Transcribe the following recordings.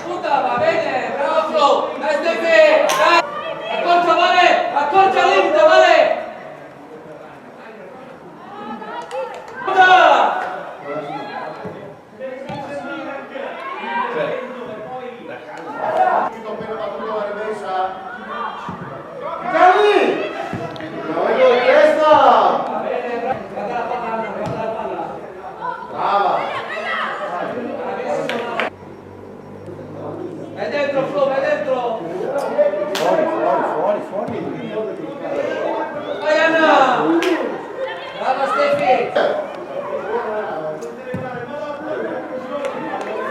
Puta, va bene, bravo Flo, dai Stefi, dai! Accorcia, vale! Accorcia al limite, vale! Puta! Gianni! No, io in testa! Va bene, bravo, guarda la palla, guarda la palla. Brava! Vai dentro Flo, vai dentro! Fuori! Vai Anna! Brava Stefi!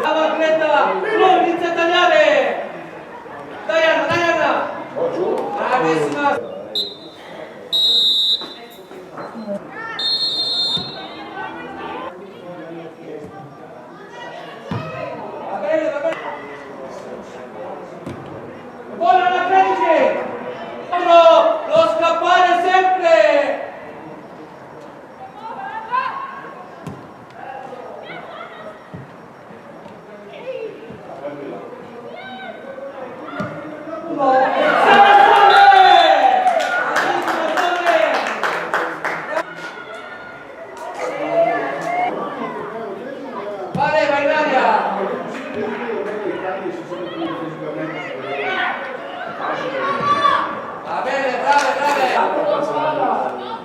Brava Greta! Flo, inizia a tagliare! Dai Anna! Bravissima! Va bene, va bene! Buona la 13! Lo scappare sempre! Vale, vai in aria! Va bene, brave!